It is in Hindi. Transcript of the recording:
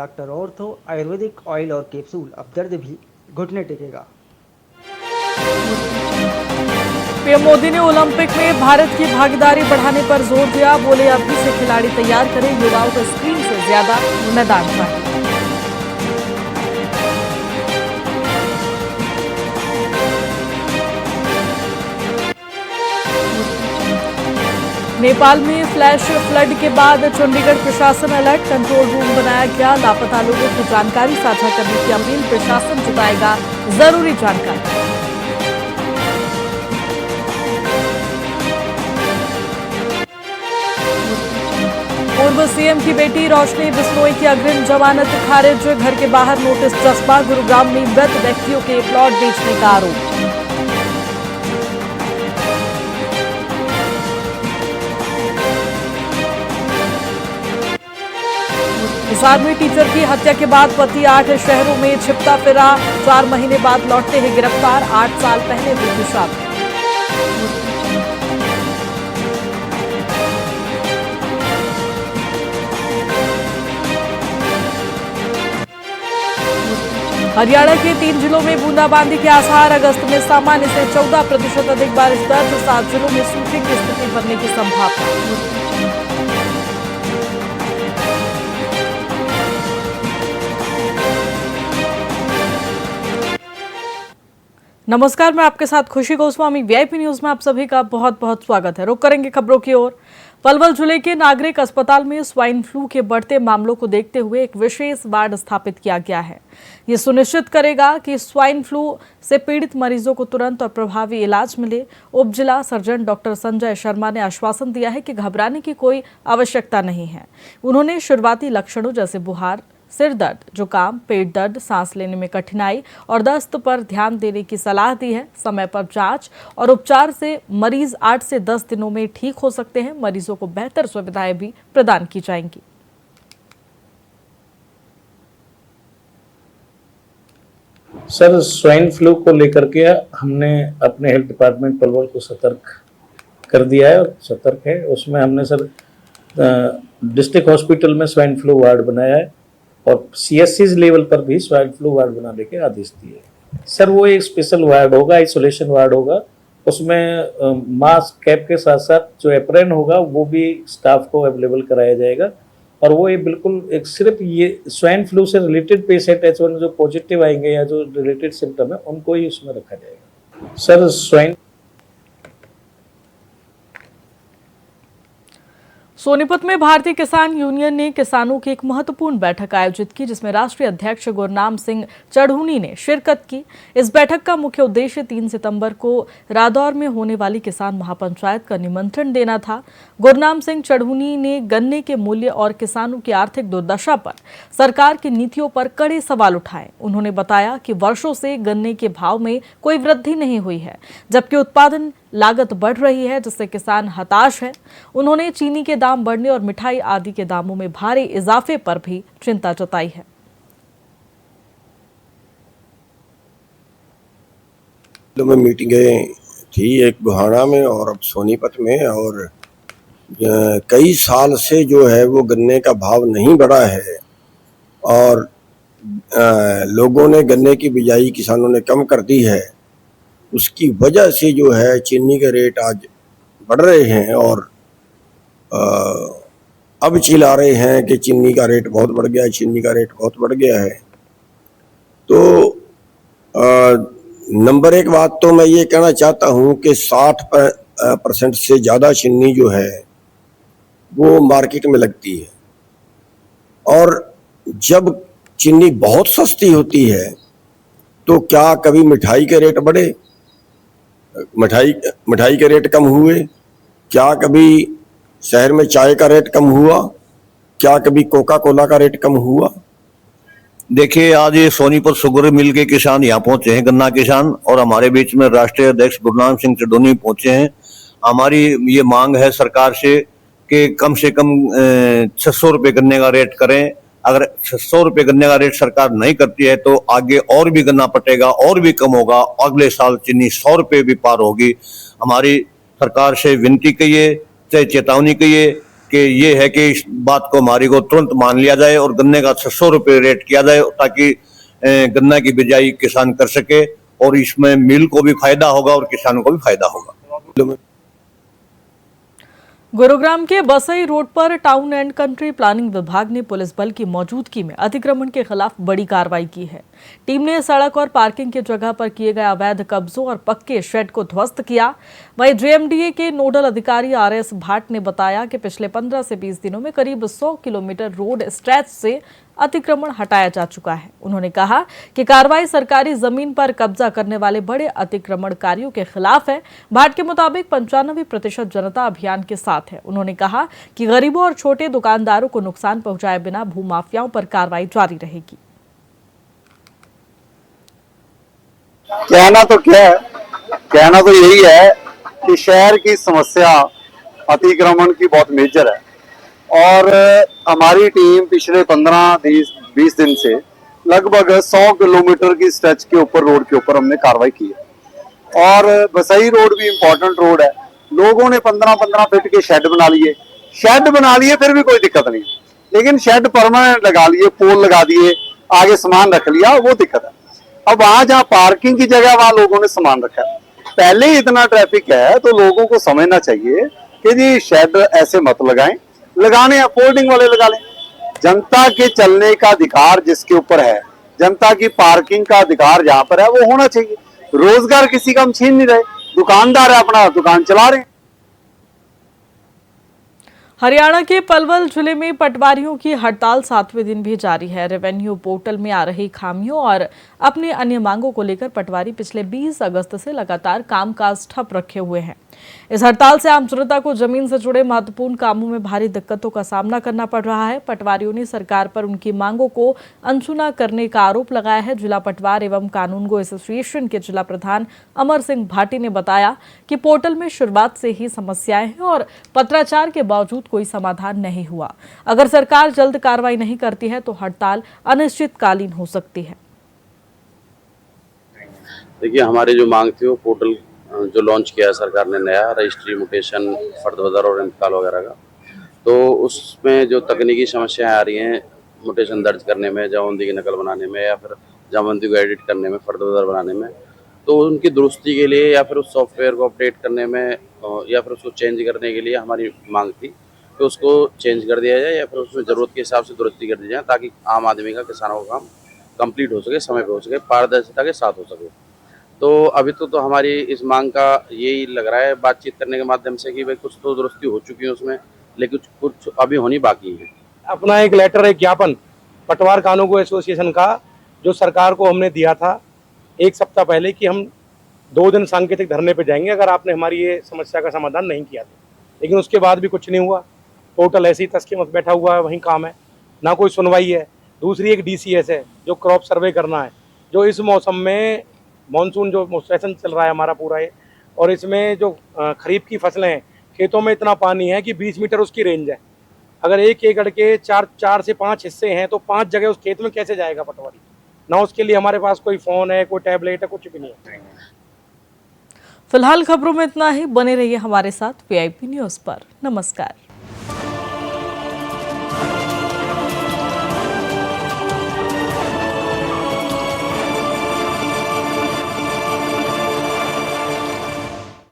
डॉक्टर ऑर्थो आयुर्वेदिक ऑयल और कैप्सूल, अब दर्द भी घुटने टेकेगा। पीएम मोदी ने ओलंपिक में भारत की भागीदारी बढ़ाने पर जोर दिया। बोले, अभी से खिलाड़ी तैयार करें, युवाओं को स्क्रीन से ज्यादा मैदान चाहिए। नेपाल में फ्लैश फ्लड के बाद चंडीगढ़ प्रशासन अलर्ट, कंट्रोल रूम बनाया गया। लापता लोगों की जानकारी साझा करने की अपील, प्रशासन जुटाएगा जरूरी जानकारी। पूर्व सीएम की बेटी रोशनी बिश्नोई की अग्रिम जमानत खारिज, घर के बाहर नोटिस चस्पा। गुरुग्राम में मृत व्यक्तियों के प्लॉट बेचने का आरोप। हिसार में टीचर की हत्या के बाद पति 8 शहरों में छिपता फिरा, 4 महीने बाद लौटते ही गिरफ्तार। 8 साल पहले हुई थी शादी। हरियाणा के 3 जिलों में बूंदाबांदी के आसार, अगस्त में सामान्य से 14% अधिक बारिश दर्ज। 7 जिलों में सूखे की स्थिति बनने की संभावना। नमस्कार, मैं आपके साथ खुशी गोस्वामी। वीआईपी न्यूज में आप सभी का बहुत बहुत स्वागत है। रुक करेंगे खबरों की ओर। पलवल जिले के नागरिक अस्पताल में स्वाइन फ्लू के बढ़ते मामलों को देखते हुए एक विशेष वार्ड स्थापित किया गया है। ये सुनिश्चित करेगा कि स्वाइन फ्लू से पीड़ित मरीजों को तुरंत और प्रभावी इलाज मिले। उप जिला सर्जन डॉक्टर संजय शर्मा ने आश्वासन दिया है कि घबराने की कोई आवश्यकता नहीं है। उन्होंने शुरुआती लक्षणों जैसे बुखार, सिर दर्द, जुकाम, पेट दर्द, सांस लेने में कठिनाई और दस्त पर ध्यान देने की सलाह दी है। समय पर जांच और उपचार से मरीज 8 से 10 दिनों में ठीक हो सकते हैं। मरीजों को बेहतर सुविधाएं भी प्रदान की जाएंगी। सर, स्वाइन फ्लू को लेकर के हमने अपने हेल्थ डिपार्टमेंट पलवल को सतर्क कर दिया है और सतर्क है। उसमें हमने सर डिस्ट्रिक्ट हॉस्पिटल में स्वाइन फ्लू वार्ड बनाया है और सीएससी लेवल पर भी स्वाइन फ्लू वार्ड बनाने के आदेश दिए। सर, वो एक स्पेशल वार्ड होगा, आइसोलेशन वार्ड होगा। उसमें मास्क, कैप के साथ साथ जो एप्रन होगा वो भी स्टाफ को अवेलेबल कराया जाएगा। और वो ये बिल्कुल एक सिर्फ ये स्वाइन फ्लू से रिलेटेड पेशेंट H1 जो पॉजिटिव आएंगे या जो रिलेटेड सिम्टम है उनको ही उसमें रखा जाएगा। सर, स्वाइन सोनीपत में भारतीय किसान यूनियन ने किसानों की एक महत्वपूर्ण बैठक आयोजित की, जिसमें राष्ट्रीय अध्यक्ष गुरनाम सिंह चढ़ूनी ने शिरकत की। इस बैठक का मुख्य उद्देश्य 3 सितंबर को रादौर में होने वाली किसान महापंचायत का निमंत्रण देना था। गुरनाम सिंह चढ़ूनी ने गन्ने के मूल्य और किसानों की आर्थिक दुर्दशा पर सरकार की नीतियों पर कड़े सवाल उठाए। उन्होंने बताया कि वर्षों से गन्ने के भाव में कोई वृद्धि नहीं हुई है, जबकि उत्पादन लागत बढ़ रही है, जिससे किसान हताश है। उन्होंने चीनी के दाम बढ़ने और मिठाई आदि के दामों में भारी इजाफे पर भी चिंता जताई है। में मीटिंगें थी, एक बुहाना में और अब सोनीपत में, और कई साल से जो है वो गन्ने का भाव नहीं बढ़ा है और लोगों ने गन्ने की बिजाई किसानों ने कम कर दी है। उसकी वजह से जो है चीनी के रेट आज बढ़ रहे हैं और अब चिल्ला रहे हैं कि चीनी का रेट बहुत बढ़ गया है, चीनी का रेट बहुत बढ़ गया है। तो नंबर एक बात तो मैं ये कहना चाहता हूँ कि 60% से ज़्यादा चीनी जो है वो मार्केट में लगती है और जब चीनी बहुत सस्ती होती है तो क्या कभी मिठाई के रेट बढ़े, मिठाई के रेट कम हुए? क्या कभी शहर में चाय का रेट कम हुआ? क्या कभी कोका कोला का रेट कम हुआ? देखिए, आज ये सोनीपत शुगर मिल के किसान यहाँ पहुंचे हैं, गन्ना किसान, और हमारे बीच में राष्ट्रीय अध्यक्ष गुरनाम सिंह चढ़ूनी पहुंचे हैं। हमारी ये मांग है सरकार से कि कम से कम 600 रुपये गन्ने का रेट करें। अगर 600 रुपये गन्ने का रेट सरकार नहीं करती है तो आगे और भी गन्ना पटेगा और भी कम होगा। अगले साल चीनी 100 रुपये भी पार होगी। हमारी सरकार से विनती कहिए, चाहे चेतावनी कहिए कि ये है कि इस बात को हमारी को तुरंत मान लिया जाए और गन्ने का 600 रुपये रेट किया जाए, ताकि गन्ना की बिजाई किसान कर सके और इसमें मिल को भी फायदा होगा और किसानों को भी फायदा होगा। गुरुग्राम के बसई रोड पर टाउन एंड कंट्री प्लानिंग विभाग ने पुलिस बल की मौजूदगी में अतिक्रमण के खिलाफ बड़ी कार्रवाई की है। टीम ने सड़क और पार्किंग की जगह पर किए गए अवैध कब्जों और पक्के शेड को ध्वस्त किया। वहीं जेएमडीए के नोडल अधिकारी आरएस भाट ने बताया कि पिछले 15 से 20 दिनों में करीब 100 किलोमीटर रोड स्ट्रेच से अतिक्रमण हटाया जा चुका है। उन्होंने कहा कि कार्रवाई सरकारी जमीन पर कब्जा करने वाले बड़े अतिक्रमणकारियों के खिलाफ है। भाट के मुताबिक 95% जनता अभियान के साथ है। उन्होंने कहा कि गरीबों और छोटे दुकानदारों को नुकसान पहुंचाए बिना भूमाफियाओं पर कार्रवाई जारी रहेगी। कहना तो क्या है, कहना तो यही है कि शहर की समस्या अतिक्रमण की बहुत मेजर है और हमारी टीम पिछले 15-20 दिन से लगभग 100 किलोमीटर की स्ट्रेच के ऊपर रोड के ऊपर हमने कार्रवाई की है। और बसई रोड भी इम्पोर्टेंट रोड है। लोगों ने 15-15 फीट के शेड बना लिए, फिर भी कोई दिक्कत नहीं, लेकिन शेड परमानेंट लगा लिए, पोल लगा दिए, आगे सामान रख लिया, वो दिक्कत है। अब वहां जहाँ पार्किंग की जगह वहां लोगों ने सामान रखा है। पहले ही इतना ट्रैफिक है तो लोगों को समझना चाहिए कि जी शेड ऐसे मत लगाएं, लगाने हैं फोल्डिंग वाले लगा लें। जनता के चलने का अधिकार जिसके ऊपर है, जनता की पार्किंग का अधिकार जहां पर है वो होना चाहिए। रोजगार किसी का हम छीन नहीं रहे, दुकानदार है अपना दुकान चला रहे हैं। हरियाणा के पलवल जिले में पटवारियों की हड़ताल 7वें दिन भी जारी है। रेवेन्यू पोर्टल में आ रही खामियों और अपनी अन्य मांगों को लेकर पटवारी पिछले 20 अगस्त से लगातार कामकाज ठप रखे हुए हैं। इस हड़ताल से आम जनता को जमीन से जुड़े महत्वपूर्ण कामों में भारी दिक्कतों का सामना करना पड़ रहा है। पटवारियों ने सरकार पर उनकी मांगों को अनसुना करने का आरोप लगाया है। जिला पटवार एवं कानूनगो एसोसिएशन के जिला प्रधान अमर सिंह भाटी ने बताया कि पोर्टल में शुरुआत से ही समस्याएं हैं और पत्राचार के बावजूद कोई समाधान नहीं हुआ। अगर सरकार जल्द कार्रवाई नहीं करती है तो हड़ताल अनिश्चितकालीन हो सकती है। देखिए, हमारी जो मांग थी वो पोर्टल जो लॉन्च किया है सरकार ने नया, रजिस्ट्री, म्यूटेशन, फर्द और इंतकाल वगैरह का, तो उसमें जो तकनीकी समस्याएं आ रही हैं म्यूटेशन दर्ज करने में, जमाबंदी की नकल बनाने में या फिर जमाबंदी को एडिट करने में, फर्द बनाने में, तो उनकी दुरुस्ती के लिए या फिर उस सॉफ्टवेयर को अपडेट करने में या फिर उसको चेंज करने के लिए हमारी मांग थी कि उसको चेंज कर दिया जाए या फिर उसमें ज़रूरत के हिसाब से दुरुस्ती कर दी जाए, ताकि आम आदमी का, किसानों का काम कंप्लीट हो सके, समय पे हो सके, पारदर्शिता के साथ हो सके। तो अभी तो हमारी इस मांग का यही लग रहा है बातचीत करने के माध्यम से कि भाई कुछ तो दुरुस्ती हो चुकी है उसमें, लेकिन कुछ अभी होनी बाकी है। अपना एक लेटर, एक ज्ञापन पटवार कानूनगो एसोसिएशन का जो सरकार को हमने दिया था 1 सप्ताह पहले कि हम 2 दिन सांकेतिक धरने पे जाएंगे अगर आपने हमारी ये समस्या का समाधान नहीं किया था, लेकिन उसके बाद भी कुछ नहीं हुआ। पोर्टल ऐसे ही तस्के मत बैठा हुआ है, वहीं काम है, ना कोई सुनवाई है। दूसरी एक DCS है जो क्रॉप सर्वे करना है, जो इस मौसम में मानसून जो सेशन चल रहा है हमारा पूरा ये, और इसमें जो खरीफ की फसलें हैं, खेतों में इतना पानी है कि 20 मीटर उसकी रेंज है। अगर 1 एकड़ के 4 से 5 हिस्से हैं तो 5 जगह उस खेत में कैसे जाएगा पटवारी? ना उसके लिए हमारे पास कोई फ़ोन है, कोई टैबलेट है, कुछ भी नहीं है। फिलहाल खबरों में इतना ही। बने रहिए हमारे साथ VIP न्यूज़ पर। नमस्कार।